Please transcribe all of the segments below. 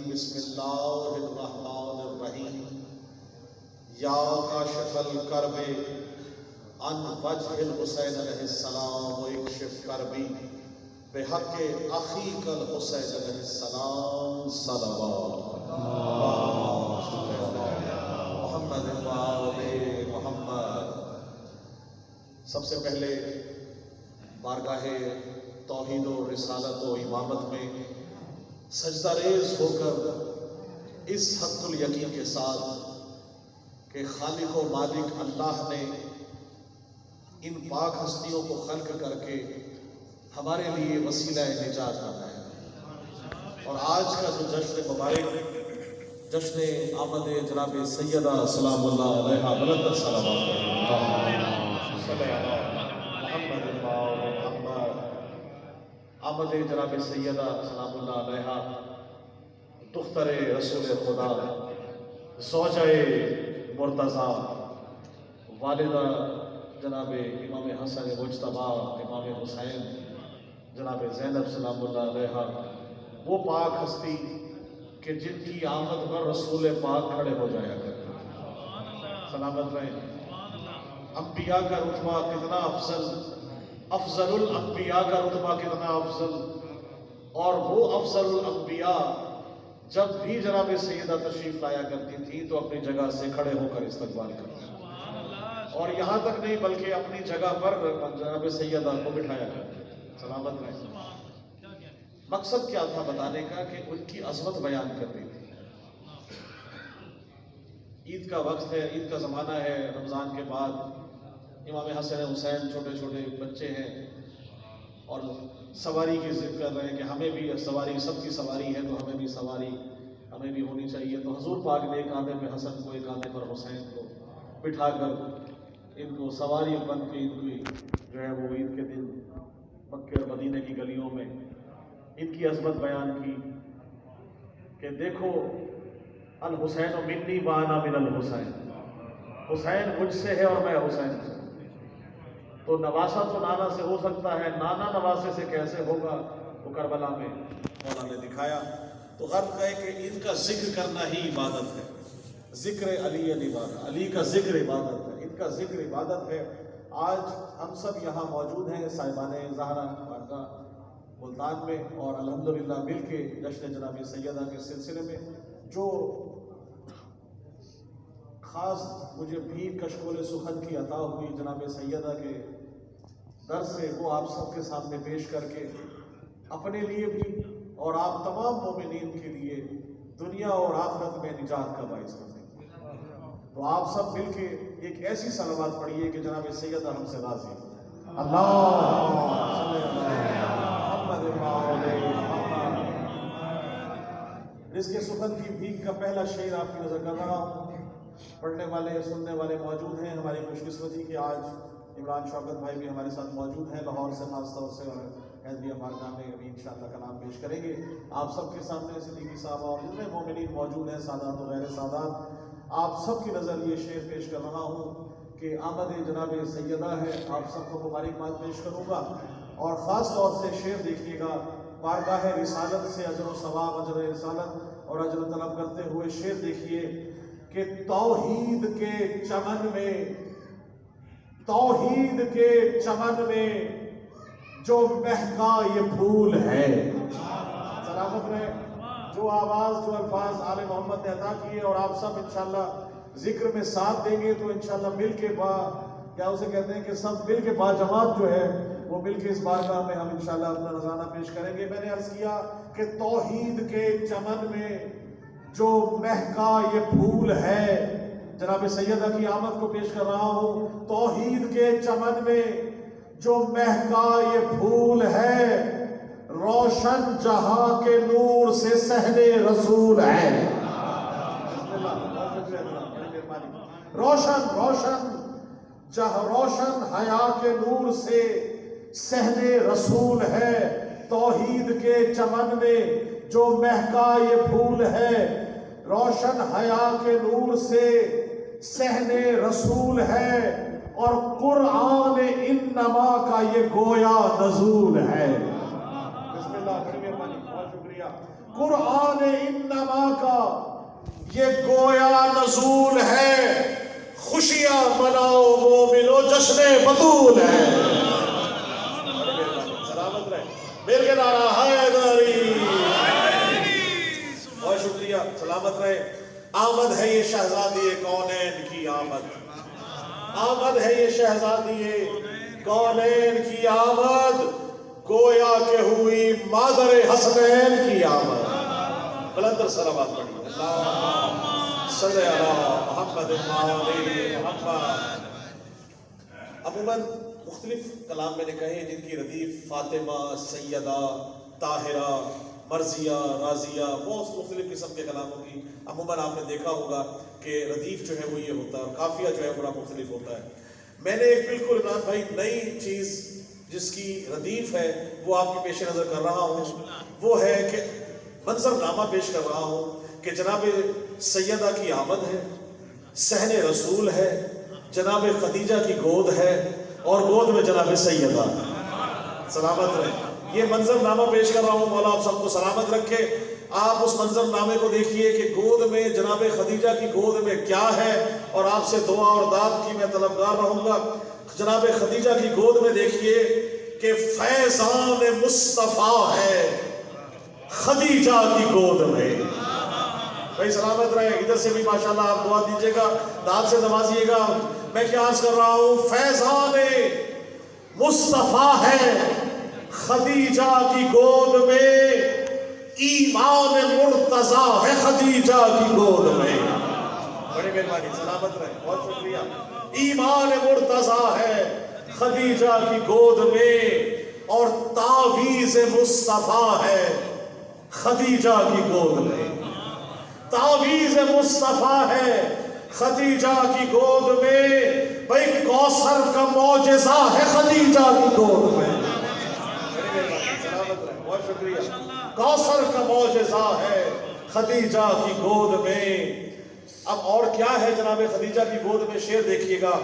بسم اللہ الرحمن الرحیم یا کاشف الکرب عن وجہ الحسین علیہ السلام و اکشف کربی بحق اخیک الحسین علیہ السلام صلوات محمد وآل محمد۔ سب سے پہلے بارگاہ توحید و رسالت و امامت میں سجدہ ریز ہو کر اس حق الیقین کے ساتھ کہ خالق و مالک اللہ نے ان پاک ہستیوں کو خلق کر کے ہمارے لیے وسیلہ نجات بنایا، اور آج کا جو جشن مبارک جشن آمد جناب سیدہ سلام اللہ علیہا بلند صلوات آمد جناب سیدہ سلام اللہ علیہا دختر رسول خدا زوجہ مرتضیٰ والدہ جناب امام حسن مجتبیٰ امام حسین جناب زینب سلام اللہ علیہا، وہ پاک ہستی کہ جن کی آمد پر رسول پاک کھڑے ہو جایا کرتے، سلامت رہیں۔ انبیاء کا رتبہ کتنا افضل الانبیاء کا رتبہ کتنا افضل، اور وہ افضل الانبیاء جب بھی جناب سیدہ تشریف لایا کرتی تھی تو اپنی جگہ سے کھڑے ہو کر استقبال کرتی، اور یہاں تک نہیں بلکہ اپنی جگہ پر جناب سیدہ کو بٹھایا کرتی، سلامت رہے۔ مقصد کیا تھا بتانے کا کہ ان کی عظمت بیان کرنی تھی۔ عید کا وقت ہے، عید کا زمانہ ہے، رمضان کے بعد امام حسن حسین چھوٹے چھوٹے بچے ہیں اور سواری کی ضد کر رہے ہیں کہ ہمیں بھی سواری، سب کی سواری ہے تو ہمیں بھی سواری ہمیں بھی ہونی چاہیے، تو حضور پاک نے ایک کاندھے پہ حسن کو ایک کاندھے پر حسین کو بٹھا کر ان کو سواری بن کے ان کی جو ہے وہ عید کے دن مکے اور مدینے کی گلیوں میں ان کی عظمت بیان کی کہ دیکھو الحسین منی وانا من الحسین، حسین مجھ سے ہے اور میں حسین سے، تو نواسا تو نانا سے ہو سکتا ہے، نانا نواسے سے کیسے ہوگا، وہ کربلا میں مولا نے دکھایا۔ تو غرض ہے کہ ان کا ذکر کرنا ہی عبادت ہے، ذکر علی عبادت، علی کا ذکر عبادت ہے، ان کا ذکر عبادت ہے۔ آج ہم سب یہاں موجود ہیں صاحبان زہرا بارگاہ ملتان میں، اور الحمدللہ مل کے جشن جناب سیدہ کے سلسلے میں جو خاص مجھے بھی کشکول سخن کی عطا ہوئی جناب سیدہ کے در سے، وہ آپ سب کے سامنے پیش کر کے اپنے لیے بھی اور آپ تمام مومنین کے لیے دنیا اور آخرت میں نجات کا باعث بنے۔ تو آپ سب مل کے ایک ایسی صلوات پڑھیے کہ جناب سیدہ ہم سے راضی ہو۔ رزق سخن کی بھیک کا پہلا شعر آپ کی نظر کر رہا ہوں۔ پڑھنے والے سننے والے موجود ہیں، ہماری خوش قسمتی کہ آج عمران شوکت بھائی بھی ہمارے ساتھ موجود ہیں لاہور سے خاص طور سے، اور حیدریہ بارگاہ میں ابھی انشاءاللہ کلام پیش کریں گے آپ سب کے سامنے۔ صدیقی صاحبہ اور جتنے مومنین موجود ہیں، سادات و غیر سادات، آپ سب کی نظر یہ شعر پیش کر رہا ہوں کہ آمد جناب سیدہ ہے، آپ سب کو مبارکباد پیش کروں گا، اور خاص طور سے شعر دیکھیے گا بارگاہ رسالت سے اجر و ثواب، اجر رسالت اور اجر طلب کرتے ہوئے شعر دیکھیے کہ توحید کے چمن میں، توحید کے چمن میں جو مہکا یہ پھول ہے، سلامت رہے۔ جو آواز جو الفاظ آل محمد نے عطا کیے اور آپ سب انشاءاللہ ذکر میں ساتھ دیں گے تو انشاءاللہ مل کے کیا اسے کہتے ہیں کہ سب مل کے باجماعت جو ہے وہ مل کے اس بارگاہ میں ہم انشاءاللہ اپنا نذرانہ پیش کریں گے۔ میں نے عرض کیا کہ توحید کے چمن میں جو مہکا یہ پھول ہے، جناب سیدہ کی آمد کو پیش کر رہا ہوں۔ توحید کے چمن میں جو مہکا یہ پھول ہے، روشن جہاں کے نور سے صحن رسول ہے، روشن روشن روشن حیا کے نور سے صحن رسول ہے۔ توحید کے چمن میں جو مہکا یہ پھول ہے، روشن حیا کے نور سے صحن رسول ہے، اور قرآن انما کا یہ گویا نزول ہے۔ بسم اللہ، بڑی مہربانی، بہت شکریہ۔ قرآن انما یہ گویا نزول ہے، خوشیاں مناؤ مومنو جشن بطول ہے۔ سلامت رہے، مل کے نعرہ حیدری۔ بہت شکریہ، سلامت رہے۔ آمد ہے یہ شہزادی کونین کی آمد، آمد ہے یہ شہزادی کونین کی آمد، گویا کہ ہوئی مادر حسنین کی آمد۔ بلندر صلوات پڑھیے، اللہم صلی علی محمد وآل محمد۔ عموماً مختلف کلام میں نے کہے جن کی ردیف فاطمہ، سیدہ، طاہرہ، مرضیہ، راضیہ، بہت مختلف قسم کے کلاموں کی عموماً آپ نے دیکھا ہوگا کہ ردیف جو ہے وہ یہ ہوتا ہے اور قافیہ جو ہے بڑا مختلف ہوتا ہے۔ میں نے ایک بالکل عمران بھائی نئی چیز جس کی ردیف ہے وہ آپ کے پیش نظر کر رہا ہوں، وہ ہے کہ منظر نامہ پیش کر رہا ہوں کہ جناب سیدہ کی آمد ہے، صحن رسول ہے، جناب خدیجہ کی گود ہے اور گود میں جناب سیدہ۔ سلامت رہے، یہ منظر نامہ پیش کر رہا ہوں، مولا آپ سب کو سلامت رکھے۔ آپ اس منظر نامے کو دیکھیے کہ گود میں جناب خدیجہ کی گود میں کیا ہے، اور آپ سے دعا اور داد کی میں طلبگار رہوں گا۔ جناب خدیجہ کی گود میں دیکھیے کہ فیضان مصطفیٰ ہے خدیجہ کی گود میں۔ بھائی سلامت رہے، ادھر سے بھی ماشاءاللہ آپ دعا دیجئے گا، داد سے نوازیے گا۔ میں کیا عرض کر رہا ہوں، فیضان مصطفیٰ ہے خدیجہ کی گود میں، ایمان مرتضیٰ ہے خدیجہ کی گود میں۔ بڑی مہربانی، سلامت رہے، بہت شکریہ۔ ایمان مرتضیٰ ہے خدیجہ کی گود میں اور تعویذ مصطفیٰ ہے خدیجہ کی گود میں۔ تعویذ مصطفیٰ ہے خدیجہ کی گود میں، بھئی کوثر کا معجزہ ہے خدیجہ کی گود میں۔ بہت شکریہ۔ کوثر کا معجزہ ہے خدیجہ کی گود میں۔ اب اور کیا ہے جناب خدیجہ کی گود میں، شعر دیکھیے گا۔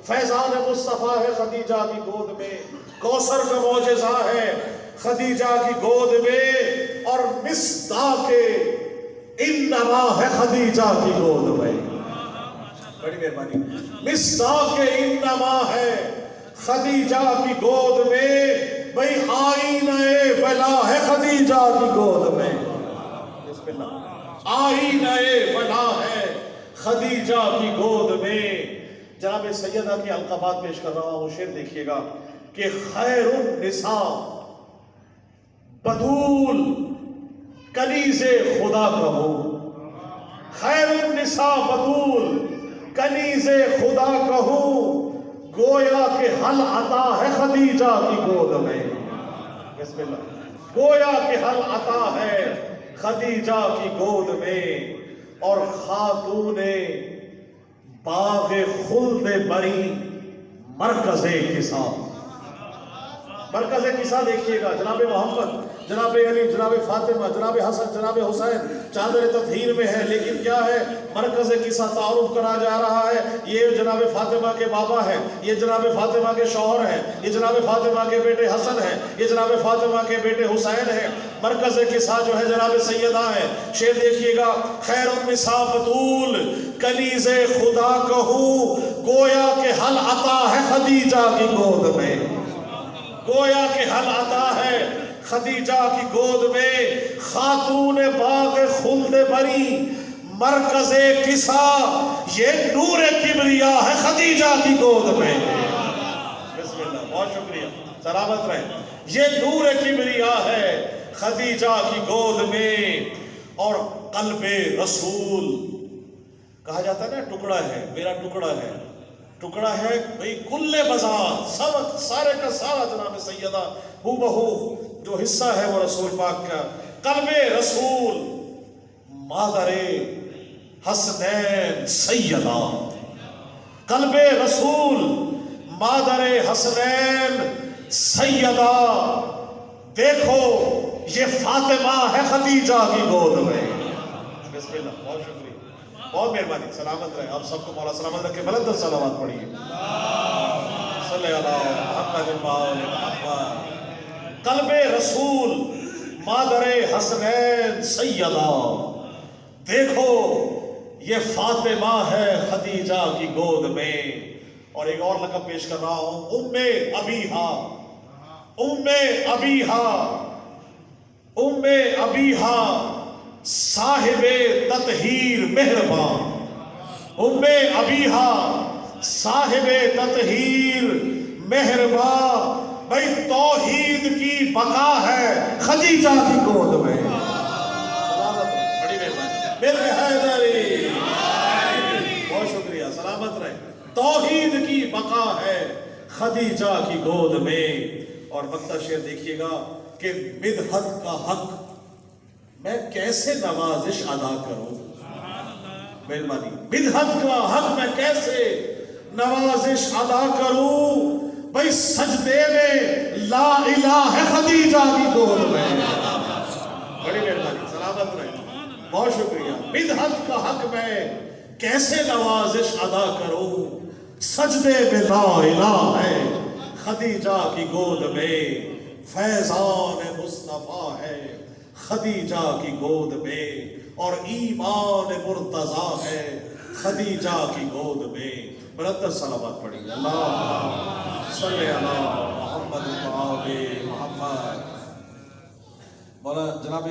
فیضان مصطفیٰ ہے خدیجہ کی گود میں، کوثر کا معجزہ ہے خدیجہ کی گود میں، اور مصداق انما ہے خدیجہ کی گود میں۔ بڑی مہربانی، مصداق انما ہے خدیجہ کی گود میں، بھئی آئینہ ولا ہے خدیجہ کی گود میں۔ بسم اللہ، آئینہ ولا ہے خدیجہ کی گود میں۔ جناب سیدہ کی القابات پیش کر رہا ہوں، شعر دیکھیے گا کہ خیر النساء بطول کنیز خدا کہو، خیر النساء بطول کنیز خدا کہو، گویا کہ حل عطا ہے خدیجہ کی گود میں۔ بسم اللہ، گویا کہ حل عطا ہے خدیجہ کی گود میں، اور خاتون باغ خلد بری مرکز کسا۔ مرکز کسا دیکھیے گا، جناب محمد، جناب علی، جناب فاطمہ، جناب حسن، جناب حسین چادر تطہیر میں ہے، لیکن کیا ہے، مرکز کسا تعارف کرا جا رہا ہے۔ یہ جناب فاطمہ کے بابا ہیں، یہ جناب فاطمہ کے شوہر ہیں، یہ جناب فاطمہ کے بیٹے حسن ہیں، یہ جناب فاطمہ کے بیٹے حسین ہیں۔ مرکز کسا جو ہے جناب سیدہ ہے۔ شعر دیکھیے گا، خیر النساء بطول کنیز خدا کہوں، گویا کہ حل عطا ہے خدیجہ کی گود میں، گویا کہ حل عطا ہے خدیجہ کی گود میں، خاتون باغ خلد بری مرکز کسا، یہ نور کبریا ہے خدیجہ کی گود میں۔ بسم اللہ، بہت شکریہ، سلامت رہے۔ یہ نور کبریا ہے خدیجہ کی گود میں، اور قلب رسول کہا جاتا ہے نا، ٹکڑا ہے، میرا ٹکڑا ہے، ٹکڑا ہے بھئی کل بذات، سب سارے کا سارا جناب سیدہ ہو بہو جو حصہ ہے وہ رسول پاک کا۔ قلب رسول مادر حسنین سیدہ، قلب رسول مادر حسنین سیدہ، دیکھو یہ فاطمہ ہے خدیجہ کی گود میں۔ بسم اللہ، بہت شکریہ، بہت مہربانی، سلامت رہے۔ آپ سب کو مولا سلامت رکھے، بلند صلوات پڑھیے، صلی اللہ محمد وآل محمد۔ قلب رسول مادر حسنین سیدہ، دیکھو یہ فاطمہ ہے خدیجہ کی گود میں. اور ایک اور لقب پیش کر رہا ہوں، ام ابیہا. ام ابیہا، ام ابیہا صاحب تطہیر مہربان. ام ابیہا صاحب تطہیر مہربان. بھائی توحید کی بقا ہے خدیجہ کی گود میں. بڑی مہربانی میرے حیدری، بہت شکریہ، سلامت رہے. توحید کی بقا ہے خدیجہ کی گود میں. اور مقطع شعر دیکھیے گا کہ مدحت کا حق میں کیسے نوازش ادا کروں. مہربانی، مدحت کا حق میں کیسے نوازش ادا کروں. بھائی سجدے میں لا الہ ہے خدیجہ کی گود میں. بڑی مہربانی، سلامت رہے، بہت شکریہ. مدحت کا حق میں کیسے نوازش ادا کروں. سجدے میں لا الہ ہے خدیجہ کی گود میں. فیضان مصطفیٰ ہے خدیجہ کی گود میں. اور ایمان مرتضیٰ ہے خدیجہ کی گود میں. مرتب صلوات پڑھیے. اللہ صلی علی محمد محمد. مولانا جناب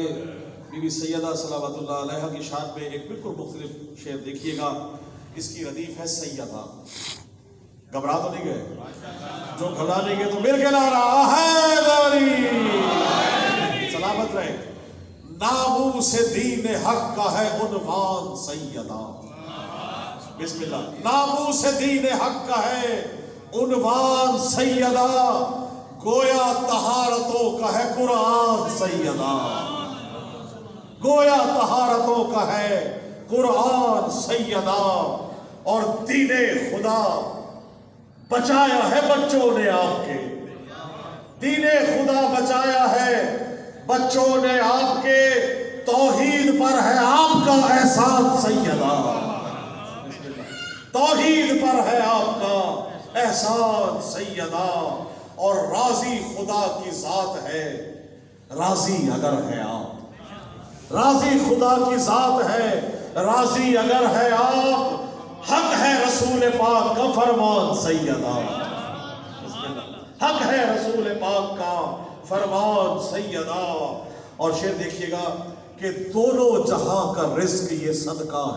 بی بی سیدہ صلوات اللہ علیہ کی شان میں ایک بالکل مختلف شعر دیکھیے گا. اس کی ردیف ہے سیدہ. گھبرا تو نہیں گئے؟ جو گھبرا نہیں گئے تو مل کے نعرہ حیدری. سلامت رہے. ناموس دین حق کا ہے عنوان سیدہ. بسم اللہ. ناموس دین حق کا ہے عنوان سیدہ. گویا طہارتوں کا ہے قرآن سیدہ. گویا طہارتوں کا ہے قرآن سیدہ. اور دین خدا بچایا ہے بچوں نے آپ کے. دین خدا بچایا ہے بچوں نے آپ کے. توحید پر ہے آپ کا احسان سیدہ. توحید پر ہے آپ کا احسان سیدہ. اور راضی خدا کی ذات ہے. راضی اگر ہے آپ، راضی خدا کی ذات ہے. راضی اگر ہے آپ، حق ہے رسول پاک کا فرمان سیدہ. حق ہے رسول پاک کا فرمان سیدہ. اور شعر دیکھیے گا کہ دونوں جہاں کا رزق یہ صدقہ ہے.